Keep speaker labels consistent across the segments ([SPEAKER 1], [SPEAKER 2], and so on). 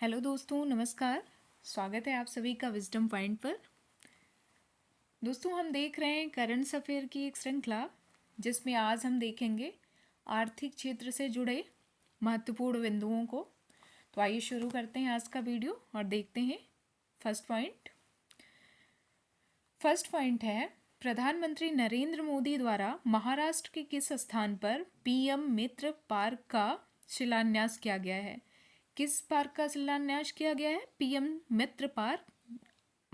[SPEAKER 1] Hello दोस्तों, नमस्कार। स्वागत है आप सभी का विजडम पॉइंट पर। दोस्तों, हम देख रहे हैं करंट अफेयर की एक श्रृंखला जिसमें आज हम देखेंगे आर्थिक क्षेत्र से जुड़े महत्वपूर्ण बिंदुओं को। तो आइए शुरू करते हैं आज का वीडियो और देखते हैं फर्स्ट पॉइंट है, प्रधानमंत्री नरेंद्र मोदी द्वारा महाराष्ट्र के किस स्थान पर पीएम मित्र पार्क का शिलान्यास किया गया है? किस पार्क का शिलान्यास किया गया है? पीएम मित्र पार्क,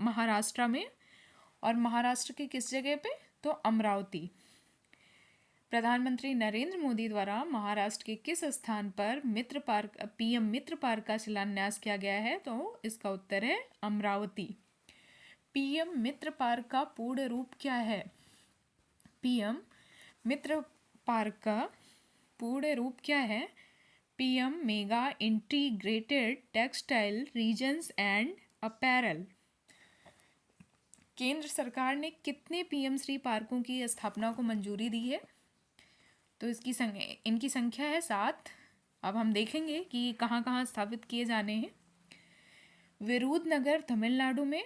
[SPEAKER 1] महाराष्ट्र में। और महाराष्ट्र के किस जगह पे? तो अमरावती। प्रधानमंत्री नरेंद्र मोदी द्वारा महाराष्ट्र के किस स्थान पर पीएम मित्र पार्क का शिलान्यास किया गया है? तो इसका उत्तर है अमरावती। पीएम मित्र पार्क का पूर्ण रूप क्या है? पीएम मित्र पार्क का पूर्ण रूप क्या है? PM mega integrated textile regions and apparel. केंद्र सरकार ने कितने पीएम श्री पार्कों की स्थापना को मंजूरी दी है? तो इनकी संख्या है 7। अब हम देखेंगे कि कहाँ कहाँ स्थापित किए जाने हैं। विरुधनगर तमिलनाडु में,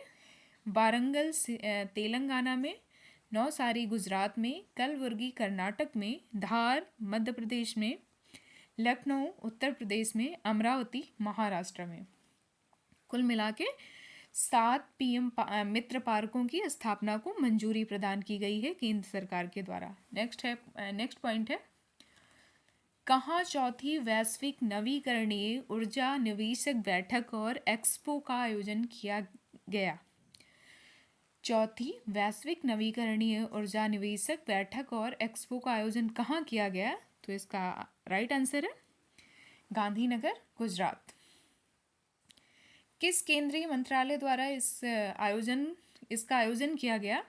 [SPEAKER 1] वारंगल तेलंगाना में, नौसारी गुजरात में, कलबुर्गी कर्नाटक में, धार मध्य प्रदेश में, लखनऊ उत्तर प्रदेश में, अमरावती महाराष्ट्र में। कुल मिला के 7 पीएम मित्र पार्कों की स्थापना को मंजूरी प्रदान की गई है केंद्र सरकार के द्वारा। नेक्स्ट पॉइंट है, कहाँ चौथी वैश्विक नवीकरणीय ऊर्जा निवेशक बैठक और एक्सपो का आयोजन किया गया? चौथी वैश्विक नवीकरणीय ऊर्जा निवेशक बैठक और एक्सपो का आयोजन कहाँ किया गया? तो इसका राइट आंसर है गांधीनगर, गुजरात। किस केंद्रीय मंत्रालय द्वारा इसका आयोजन किया गया?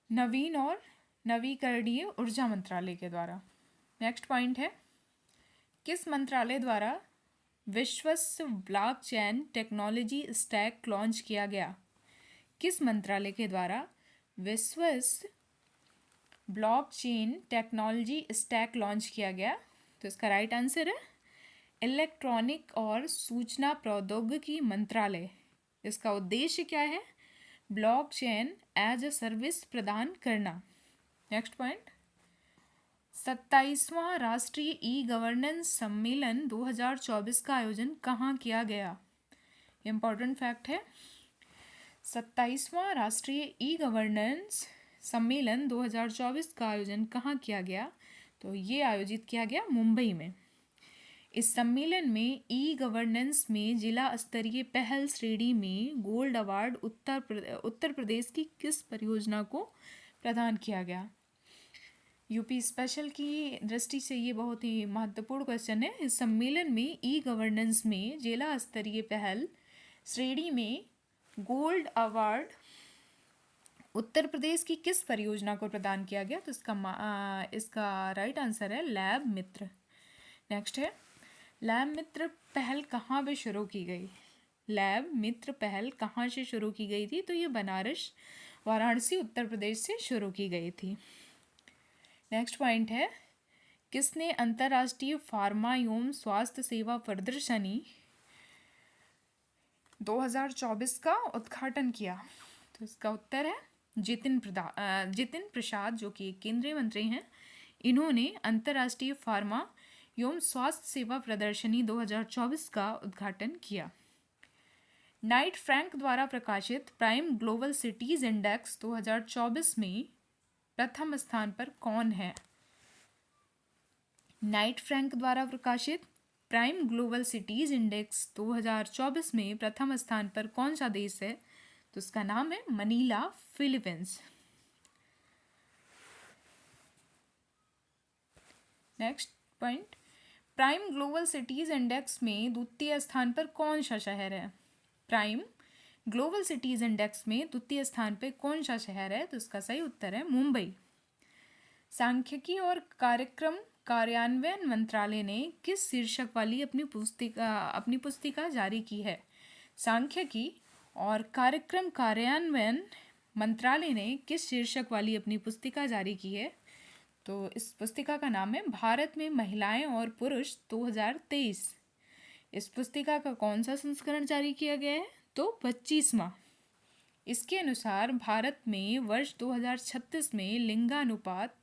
[SPEAKER 1] नवीन और नवीकरणीय ऊर्जा मंत्रालय के द्वारा। नेक्स्ट पॉइंट है, किस मंत्रालय द्वारा विश्वस्त ब्लॉकचेन टेक्नोलॉजी स्टैक लॉन्च किया गया? किस मंत्रालय के द्वारा विश्वस्त ब्लॉकचेन टेक्नोलॉजी स्टैक लॉन्च किया गया? तो इसका राइट आंसर है इलेक्ट्रॉनिक और सूचना प्रौद्योगिकी मंत्रालय। इसका उद्देश्य क्या है? ब्लॉकचेन एज अ सर्विस प्रदान करना। नेक्स्ट पॉइंट, 27वां राष्ट्रीय ई गवर्नेंस सम्मेलन 2024 का आयोजन कहाँ किया गया? इम्पॉर्टेंट फैक्ट है, 27वां राष्ट्रीय ई गवर्नेंस सम्मेलन 2024 का आयोजन कहाँ किया गया? तो ये आयोजित किया गया मुंबई में। इस सम्मेलन में ई गवर्नेंस में जिला स्तरीय पहल श्रेणी में गोल्ड अवार्ड उत्तर प्रदेश की किस परियोजना को प्रदान किया गया? यूपी स्पेशल की दृष्टि से ये बहुत ही महत्वपूर्ण क्वेश्चन है। इस सम्मेलन में ई गवर्नेंस में जिला स्तरीय पहल श्रेणी में गोल्ड अवार्ड उत्तर प्रदेश की किस परियोजना को प्रदान किया गया? तो इसका राइट आंसर है लैब मित्र। नेक्स्ट है, लैब मित्र पहल कहाँ पे शुरू की गई? लैब मित्र पहल कहाँ से शुरू की गई थी? तो ये बनारस, वाराणसी उत्तर प्रदेश से शुरू की गई थी। नेक्स्ट पॉइंट है, किसने अंतर्राष्ट्रीय फार्मा एवं स्वास्थ्य सेवा प्रदर्शनी 2024 का उद्घाटन किया? तो इसका उत्तर है जितिन प्रसाद, जो कि केंद्रीय मंत्री हैं। इन्होंने अंतर्राष्ट्रीय फार्मा एवं स्वास्थ्य सेवा प्रदर्शनी 2024 का उद्घाटन किया। नाइट फ्रैंक द्वारा प्रकाशित प्राइम ग्लोबल सिटीज इंडेक्स 2024 में प्रथम स्थान पर कौन है? नाइट फ्रैंक द्वारा प्रकाशित प्राइम ग्लोबल सिटीज इंडेक्स 2024 में प्रथम स्थान पर कौन सा देश है? तो उसका नाम है Manila, Philippines. Next point, prime global cities index में द्वितीय स्थान पर कौन सा शहर है? प्राइम ग्लोबल सिटीज इंडेक्स में द्वितीय स्थान पर कौन सा शहर है? तो इसका सही उत्तर है मुंबई। सांख्यिकी और कार्यक्रम कार्यान्वयन मंत्रालय ने किस शीर्षक वाली अपनी पुस्तिका जारी की है? सांख्यिकी और कार्यक्रम कार्यान्वयन मंत्रालय ने किस शीर्षक वाली अपनी पुस्तिका जारी की है? तो इस पुस्तिका का नाम है भारत में महिलाएं और पुरुष 2023। इस पुस्तिका का कौन सा संस्करण जारी किया गया है? तो 25वां। इसके अनुसार भारत में वर्ष 2036 में लिंगानुपात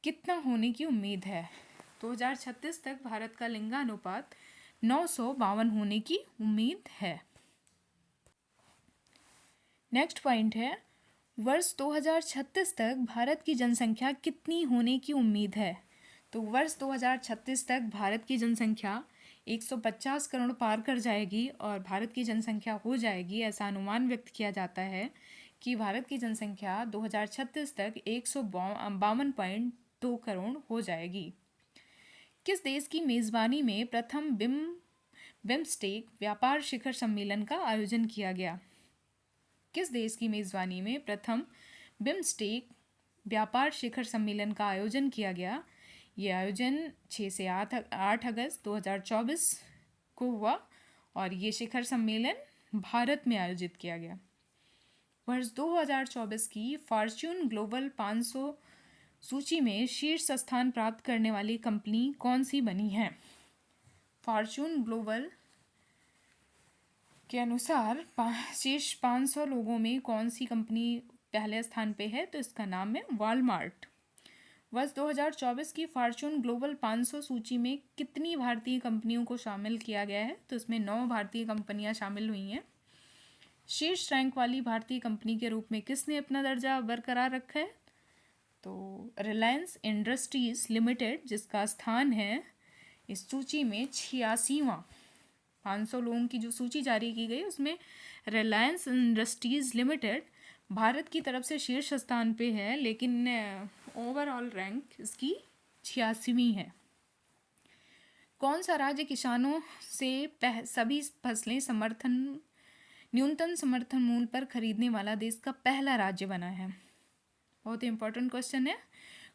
[SPEAKER 1] कितना होने की उम्मीद है? 2036 तक भारत का लिंगानुपात 952 होने की उम्मीद है। नेक्स्ट पॉइंट है, वर्ष 2036 तक भारत की जनसंख्या कितनी होने की उम्मीद है? तो वर्ष 2036 तक भारत की जनसंख्या 150 करोड़ पार कर जाएगी और भारत की जनसंख्या हो जाएगी, ऐसा अनुमान व्यक्त किया जाता है कि भारत की जनसंख्या 2036 तक 152.2 करोड़ हो जाएगी। किस देश की मेज़बानी में प्रथम बिम्स्टेक व्यापार शिखर सम्मेलन का आयोजन किया गया? किस देश की मेज़बानी में प्रथम बिम्स्टेक व्यापार शिखर सम्मेलन का आयोजन किया गया? ये आयोजन 6 से 8 अगस्त 2024 को हुआ और ये शिखर सम्मेलन भारत में आयोजित किया गया। वर्ष 2024 की फॉर्च्यून ग्लोबल 500 सूची में शीर्ष स्थान प्राप्त करने वाली कंपनी कौन सी बनी है? फॉर्च्यून ग्लोबल के अनुसार शीर्ष 500 लोगों में कौन सी कंपनी पहले स्थान पे है? तो इसका नाम है वॉलमार्ट। वर्ष 2024 की फॉर्च्यून ग्लोबल 500 सूची में कितनी भारतीय कंपनियों को शामिल किया गया है? तो इसमें 9 भारतीय कंपनियां शामिल हुई हैं। शीर्ष रैंक वाली भारतीय कंपनी के रूप में किसने अपना दर्जा बरकरार रखा है? तो रिलायंस इंडस्ट्रीज लिमिटेड, जिसका स्थान है इस सूची में 86वां। 500 लोगों की जो सूची जारी की गई उसमें रिलायंस इंडस्ट्रीज लिमिटेड भारत की तरफ से शीर्ष स्थान पे है, लेकिन ओवरऑल रैंक इसकी 86वीं है। कौन सा राज्य किसानों से सभी फसलें न्यूनतम समर्थन मूल्य पर खरीदने वाला देश का पहला राज्य बना है? बहुत ही इंपॉर्टेंट क्वेश्चन है।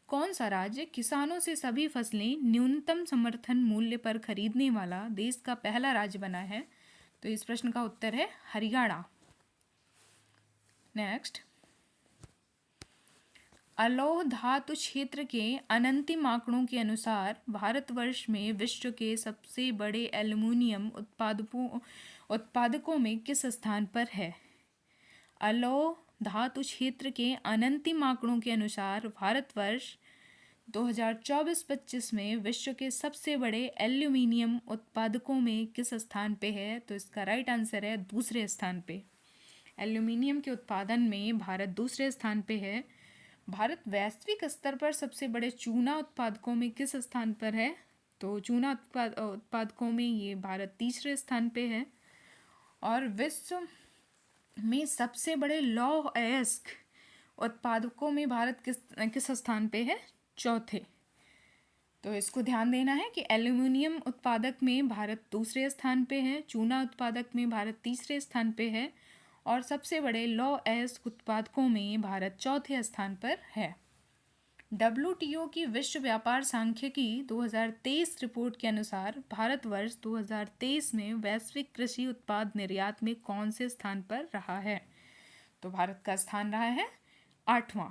[SPEAKER 1] कौन सा राज्य किसानों से सभी फसलें न्यूनतम समर्थन मूल्य पर खरीदने वाला देश का पहला राज्य बना है? तो इस प्रश्न का उत्तर है हरियाणा। नेक्स्ट, अलोह धातु क्षेत्र के अनंतिम आंकड़ों के अनुसार भारतवर्ष में विश्व के सबसे बड़े एल्युमिनियम उत्पादकों में किस स्थान पर है? अलोह धातु क्षेत्र के अनंतिम आंकड़ों के अनुसार भारतवर्ष 2024-25 में विश्व के सबसे बड़े एल्युमिनियम उत्पादकों में किस स्थान पे है? तो इसका राइट आंसर है दूसरे स्थान पे। एल्युमिनियम के उत्पादन में भारत दूसरे स्थान पे है। भारत वैश्विक स्तर पर सबसे बड़े चूना उत्पादकों में किस स्थान पर है? तो चूना उत्पादकों में ये भारत तीसरे स्थान पे है। और विश्व में सबसे बड़े लौह अयस्क उत्पादकों में भारत किस स्थान पे है? चौथे। तो इसको ध्यान देना है कि एल्युमिनियम उत्पादक में भारत दूसरे स्थान पे है, चूना उत्पादक में भारत तीसरे स्थान पे है और सबसे बड़े लौह अयस्क उत्पादकों में भारत चौथे स्थान पर है। WTO की विश्व व्यापार सांख्यिकी 2023 रिपोर्ट के अनुसार भारतवर्ष 2023 में वैश्विक कृषि उत्पाद निर्यात में कौन से स्थान पर रहा है? तो भारत का स्थान रहा है 8वां।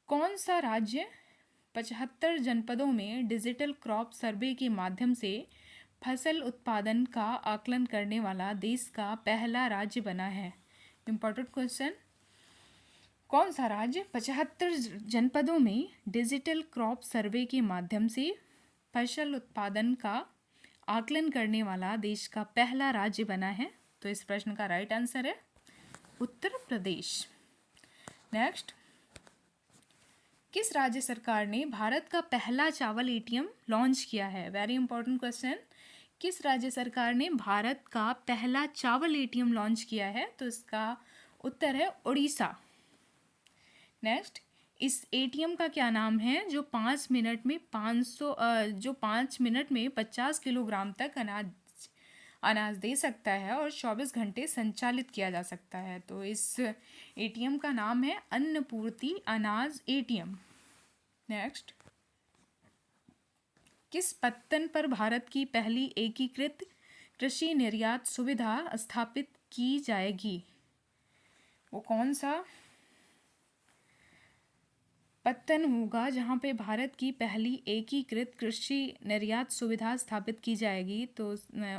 [SPEAKER 1] कौन सा राज्य 75 जनपदों में डिजिटल क्रॉप सर्वे के माध्यम से फसल उत्पादन का आकलन करने वाला देश का पहला राज्य बना है? Important question. कौन सा राज्य 75 जनपदों में डिजिटल क्रॉप सर्वे के माध्यम से फसल उत्पादन का आकलन करने वाला देश का पहला राज्य बना है? तो इस प्रश्न का राइट आंसर है उत्तर प्रदेश। नेक्स्ट, किस राज्य सरकार ने भारत का पहला चावल ATM लॉन्च किया है? Very important question. किस राज्य सरकार ने भारत का पहला चावल ATM लॉन्च किया है? तो इसका उत्तर है उड़ीसा। नेक्स्ट, इस ATM का क्या नाम है जो 5 मिनट में 50 किलोग्राम तक अनाज दे सकता है और 24 घंटे संचालित किया जा सकता है? तो इस ATM का नाम है अन्नपूर्ति अनाज ATM। नेक्स्ट, किस पत्तन पर भारत की पहली एकीकृत कृषि निर्यात सुविधा स्थापित की जाएगी? वो कौन सा पत्तन होगा जहाँ पे भारत की पहली एकीकृत कृषि निर्यात सुविधा स्थापित की जाएगी, तो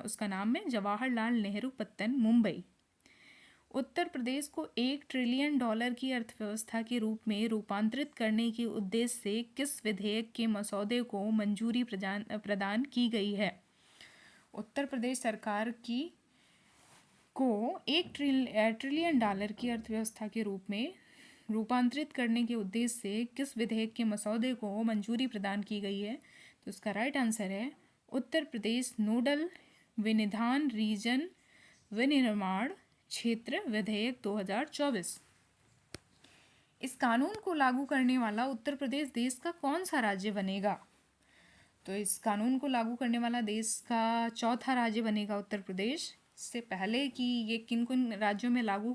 [SPEAKER 1] उसका नाम है जवाहरलाल नेहरू पत्तन, मुंबई। उत्तर प्रदेश को $1 ट्रिलियन की अर्थव्यवस्था के रूप में रूपांतरित करने के उद्देश्य से किस विधेयक के मसौदे को मंजूरी प्रदान की गई है? उत्तर प्रदेश सरकार को $1 ट्रिलियन की अर्थव्यवस्था के रूप में रूपांतरित करने के उद्देश्य से किस विधेयक के मसौदे को मंजूरी प्रदान की गई है? तो उसका राइट आंसर है उत्तर प्रदेश नोडल विनिधान रीजन विनिर्माण क्षेत्र विधेयक 2024। इस कानून को लागू करने वाला उत्तर प्रदेश देश का कौन सा राज्य बनेगा? तो इस कानून को लागू करने वाला देश का चौथा राज्य बनेगा उत्तर प्रदेश। इससे पहले कि ये किन किन राज्यों में लागू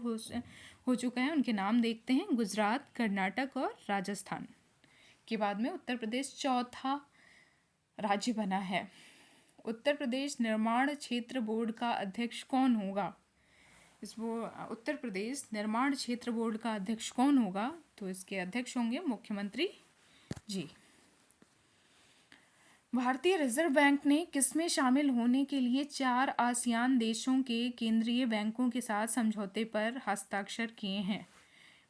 [SPEAKER 1] हो चुका है उनके नाम देखते हैं। गुजरात, कर्नाटक और राजस्थान के बाद में उत्तर प्रदेश चौथा राज्य बना है। उत्तर प्रदेश निर्माण क्षेत्र बोर्ड का अध्यक्ष कौन होगा? उत्तर प्रदेश निर्माण क्षेत्र बोर्ड का अध्यक्ष कौन होगा? तो इसके अध्यक्ष होंगे मुख्यमंत्री जी। भारतीय रिजर्व बैंक ने किसमें शामिल होने के लिए 4 आसियान देशों के केंद्रीय बैंकों के साथ समझौते पर हस्ताक्षर किए हैं?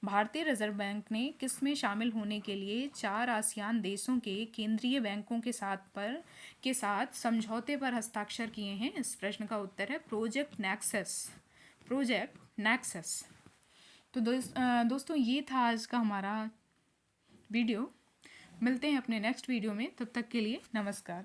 [SPEAKER 1] भारतीय रिजर्व बैंक ने किसमें शामिल होने के लिए 4 आसियान देशों के केंद्रीय बैंकों के साथ समझौते पर हस्ताक्षर किए हैं? इस प्रश्न का उत्तर है प्रोजेक्ट नेक्सस। तो दोस्तों ये था आज का हमारा वीडियो। मिलते हैं अपने नेक्स्ट वीडियो में, तब तक के लिए नमस्कार।